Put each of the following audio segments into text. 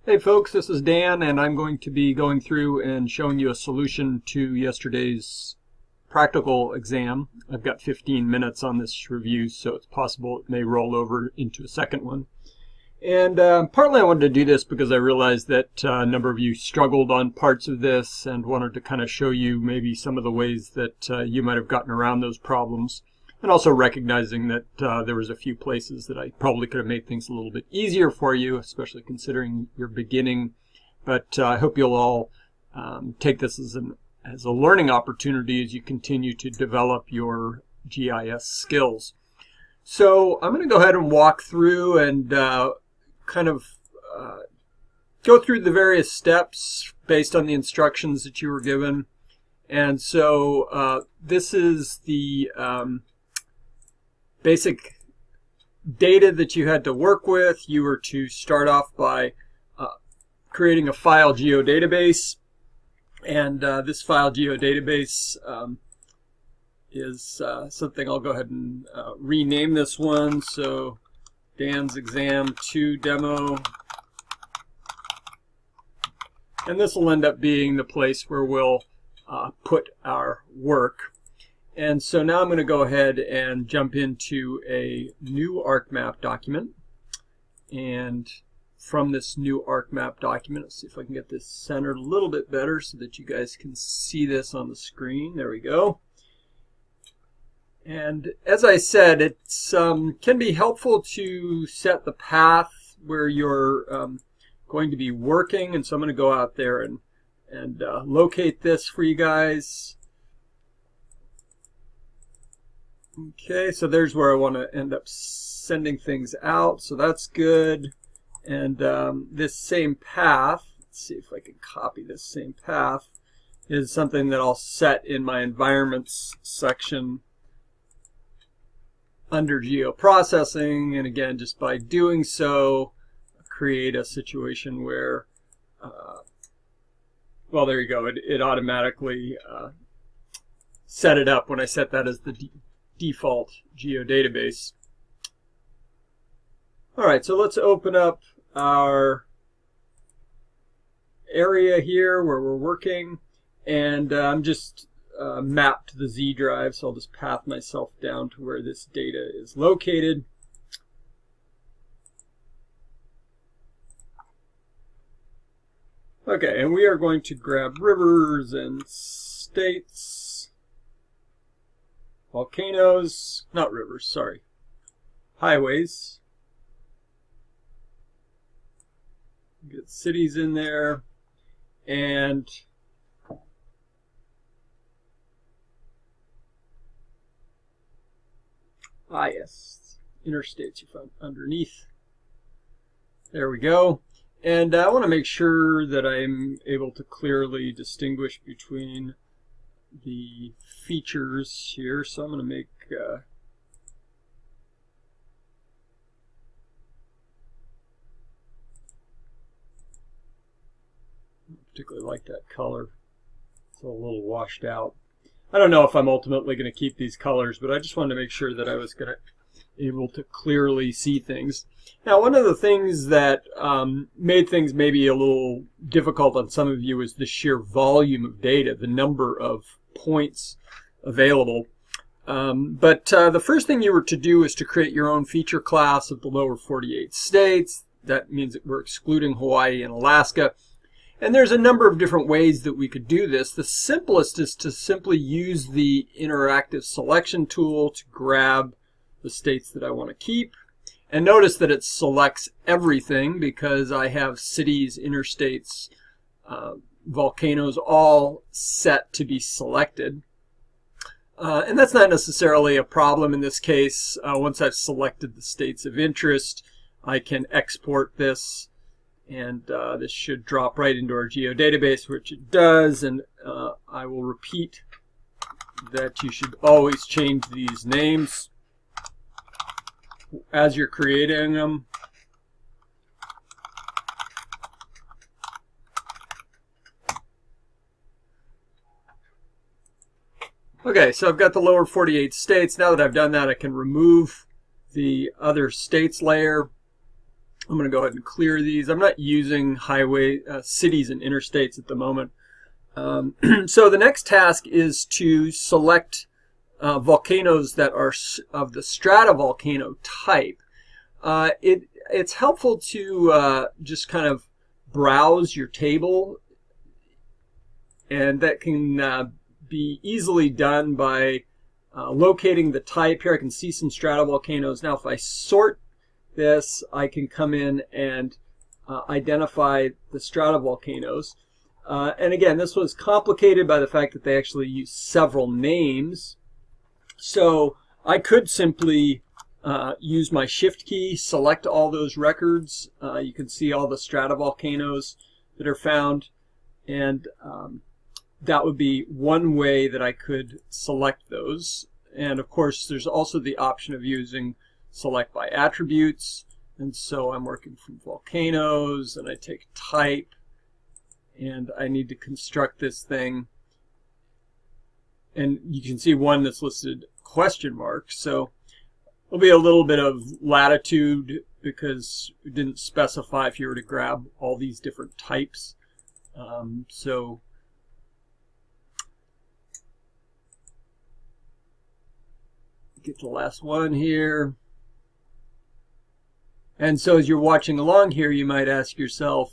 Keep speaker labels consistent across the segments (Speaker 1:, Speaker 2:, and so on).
Speaker 1: Hey folks, this is Dan, and I'm going to be going through and showing you a solution to yesterday's practical exam. I've got 15 minutes on this review, so it's possible it may roll over into a second one. And partly I wanted to do this because I realized that a number of you struggled on parts of this and wanted to kind of show you maybe some of the ways that you might have gotten around those problems. And also recognizing that there was a few places that I probably could have made things a little bit easier for you, especially considering you're beginning. But I hope you'll all take this as a learning opportunity as you continue to develop your GIS skills. So I'm going to go ahead and walk through and kind of go through the various steps based on the instructions that you were given. And so this is the basic data that you had to work with. You were to start off by creating a file geodatabase, and this file geodatabase is something I'll go ahead and rename this one. So Dan's Exam 2 Demo, and this will end up being the place where we'll put our work. And so now I'm going to go ahead and jump into a new ArcMap document. And from this new ArcMap document, let's see if I can get this centered a little bit better so that you guys can see this on the screen. There we go. And as I said, it can be helpful to set the path where you're going to be working. And so I'm going to go out there and locate this for you guys. Okay, so there's where I want to end up sending things out, so that's good. And this same path, let's see if I can copy this same path, is something that I'll set in my environments section under geoprocessing. And again, just by doing so, create a situation where, well, there you go, it automatically set it up when I set that as the default geodatabase. All right, so let's open up our area here where we're working, and I'm just mapped to the Z drive, so I'll just path myself down to where this data is located. Okay, and we are going to grab rivers and states. Volcanoes, not rivers, sorry, highways. Get cities in there, and yes, interstates you found underneath. There we go. And I want to make sure that I'm able to clearly distinguish between the features here, so I'm going to make particularly like that color. It's a little washed out. I don't know if I'm ultimately going to keep these colors, but I just wanted to make sure that I was going to able to clearly see things. Now, one of the things that made things maybe a little difficult on some of you is the sheer volume of data, the number of points available. But the first thing you were to do is to create your own feature class of the lower 48 states. That means that we're excluding Hawaii and Alaska. And there's a number of different ways that we could do this. The simplest is to simply use the interactive selection tool to grab the states that I want to keep. And notice that it selects everything because I have cities, interstates, volcanoes all set to be selected. And that's not necessarily a problem in this case. Once I've selected the states of interest, I can export this, and this should drop right into our geodatabase, which it does. And I will repeat that you should always change these names as you're creating them. Okay, so I've got the lower 48 states. Now that I've done that, I can remove the other states layer. I'm going to go ahead and clear these. I'm not using cities and interstates at the moment. So the next task is to select volcanoes that are of the stratovolcano type. It's helpful to just kind of browse your table, and that can be easily done by locating the type. Here I can see some stratovolcanoes. Now if I sort this, I can come in and identify the stratovolcanoes. And again, this was complicated by the fact that they actually use several names. So I could simply use my shift key, select all those records. You can see all the stratovolcanoes that are found, and that would be one way that I could select those. And of course there's also the option of using select by attributes, and so I'm working from volcanoes, and I take type, and I need to construct this thing, and you can see one that's listed question mark. So there'll be a little bit of latitude because we didn't specify if you were to grab all these different types. So get the last one here. And so as you're watching along here, you might ask yourself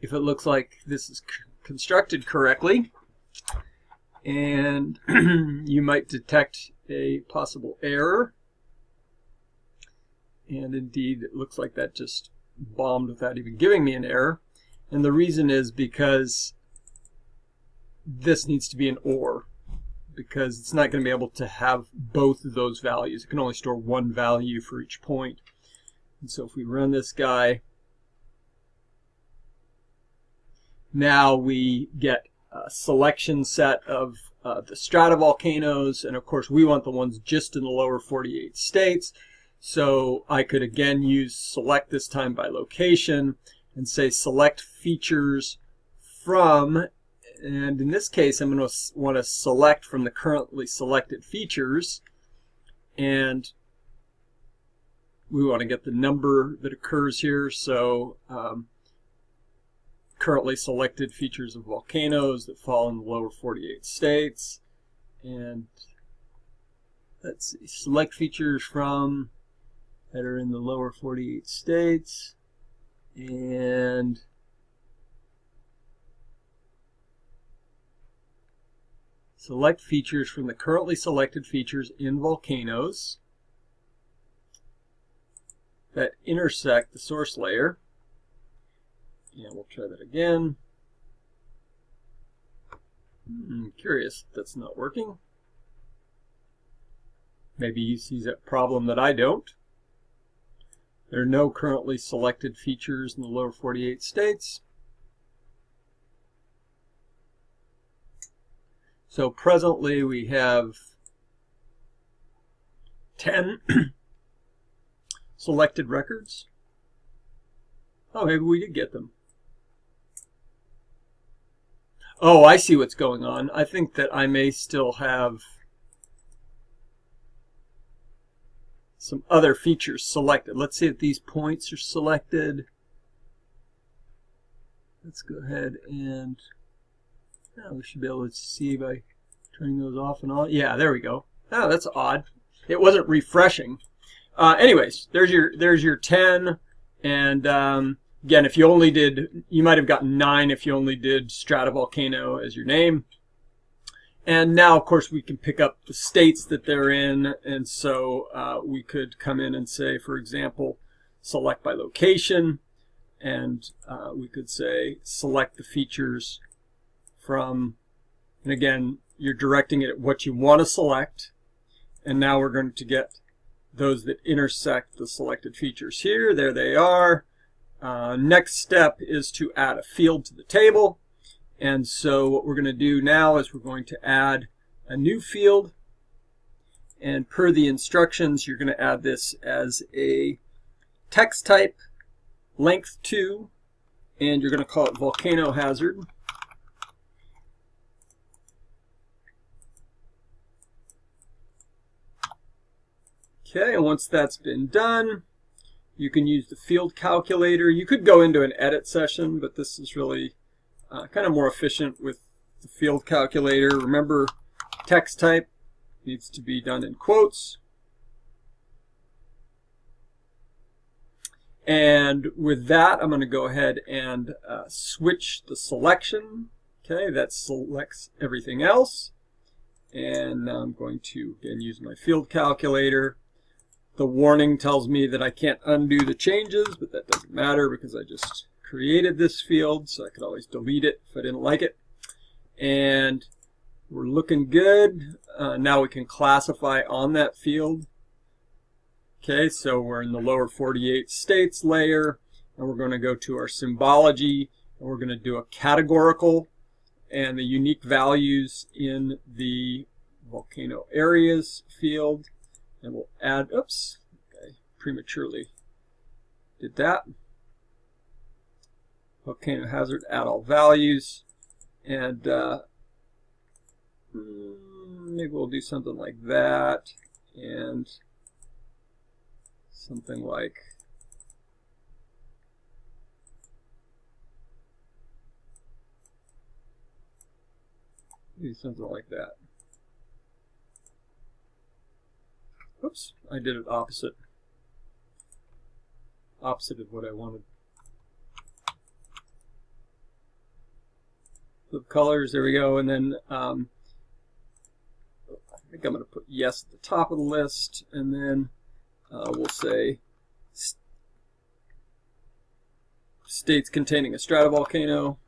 Speaker 1: if it looks like this is constructed correctly. And you might detect a possible error. And indeed, it looks like that just bombed without even giving me an error. And the reason is because this needs to be an OR, because it's not going to be able to have both of those values. It can only store one value for each point. And so if we run this guy, now we get a selection set of the stratovolcanoes, and of course we want the ones just in the lower 48 states. So I could again use select, this time by location, and say select features from, and in this case I'm going to want to select from the currently selected features, and we want to get the number that occurs here. So currently selected features of volcanoes that fall in the lower 48 states, and let's see, select features from that are in the lower 48 states, and select features from the currently selected features in volcanoes that intersect the source layer. And we'll try that again. I'm curious if that's not working. Maybe he sees that problem that I don't. There are no currently selected features in the lower 48 states. So presently we have 10 selected records. Oh, maybe we did get them. Oh, I see what's going on. I think that I may still have some other features selected. Let's see if these points are selected. Let's go ahead and we should be able to see by turning those off and on. Yeah, there we go. Oh, that's odd. It wasn't refreshing. Anyways, there's your 10, and again, if you only did, you might have gotten 9 if you only did stratovolcano as your name. And now, of course, we can pick up the states that they're in, and so we could come in and say, for example, select by location, and we could say select the features from, and again, you're directing it at what you want to select, and now we're going to get those that intersect the selected features here. There they are. Next step is to add a field to the table. And so what we're going to do now is we're going to add a new field. And per the instructions, you're going to add this as a text type, length 2, and you're going to call it volcano hazard. Okay, and once that's been done, you can use the field calculator. You could go into an edit session, but this is really kind of more efficient with the field calculator. Remember, text type needs to be done in quotes. And with that, I'm going to go ahead and switch the selection. Okay, that selects everything else. And now I'm going to, again, use my field calculator. The warning tells me that I can't undo the changes, but that doesn't matter because I just created this field, so I could always delete it if I didn't like it. And we're looking good. Now we can classify on that field. Okay, so we're in the lower 48 states layer, and we're going to go to our symbology, and we're going to do a categorical and the unique values in the volcano areas field. And we'll add, oops, okay, prematurely did that. Volcano hazard, add all values, and maybe we'll do something like that, and something like maybe something like that. Oops, I did it opposite of what I wanted. Flip colors, there we go, and then I think I'm going to put yes at the top of the list, and then we'll say states containing a stratovolcano.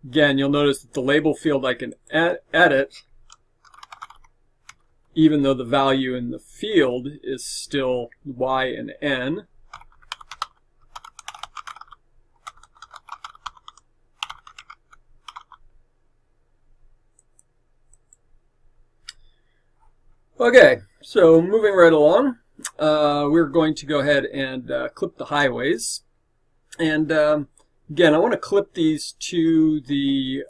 Speaker 1: Again, you'll notice that the label field I can edit, even though the value in the field is still Y and N. Okay, so moving right along, we're going to go ahead and clip the highways. And again, I want to clip these to the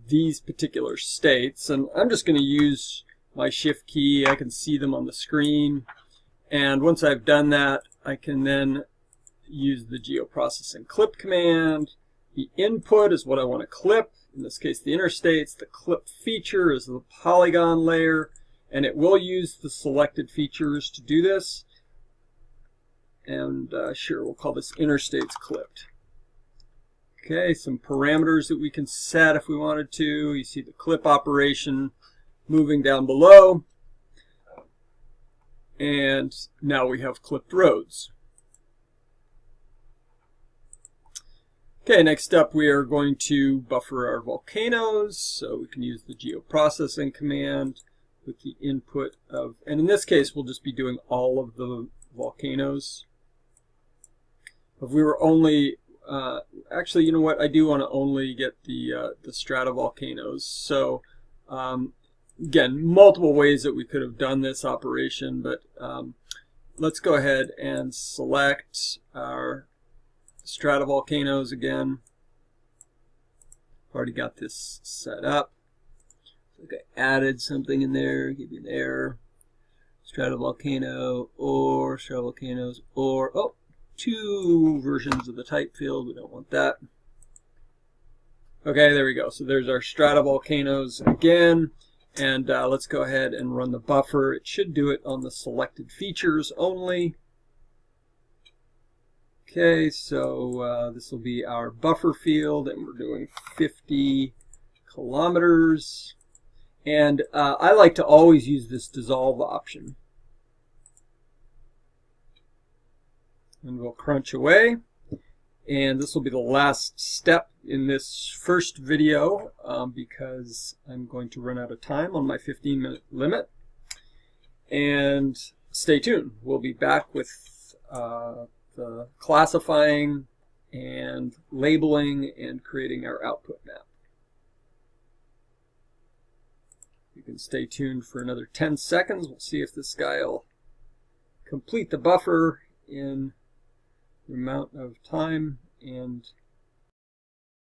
Speaker 1: these particular states, and I'm just going to use my shift key. I can see them on the screen, and once I've done that, I can then use the geoprocessing clip command. The input is what I want to clip, in this case the interstates. The clip feature is the polygon layer, and it will use the selected features to do this. And sure, we'll call this interstates clipped. Okay, some parameters that we can set if we wanted to. You see the clip operation moving down below. And now we have clipped roads. Okay, next up we are going to buffer our volcanoes. So we can use the geoprocessing command with the input of, and in this case we'll just be doing all of the volcanoes. If we were only, actually, you know what, I do want to only get the stratovolcanoes. So again, multiple ways that we could have done this operation, but let's go ahead and select our stratovolcanoes again. I've already got this set up. Okay, added something in there, give you an error. Stratovolcano or stratovolcanoes or, oh, two versions of the type field. We don't want that. Okay, there we go. So there's our stratovolcanoes again. And let's go ahead and run the buffer. It should do it on the selected features only. Okay, so this will be our buffer field, and we're doing 50 kilometers. And I like to always use this dissolve option. And we'll crunch away. And this will be the last step in this first video because I'm going to run out of time on my 15-minute limit. And stay tuned. We'll be back with the classifying and labeling and creating our output map. You can stay tuned for another 10 seconds. We'll see if this guy will complete the buffer in the amount of time and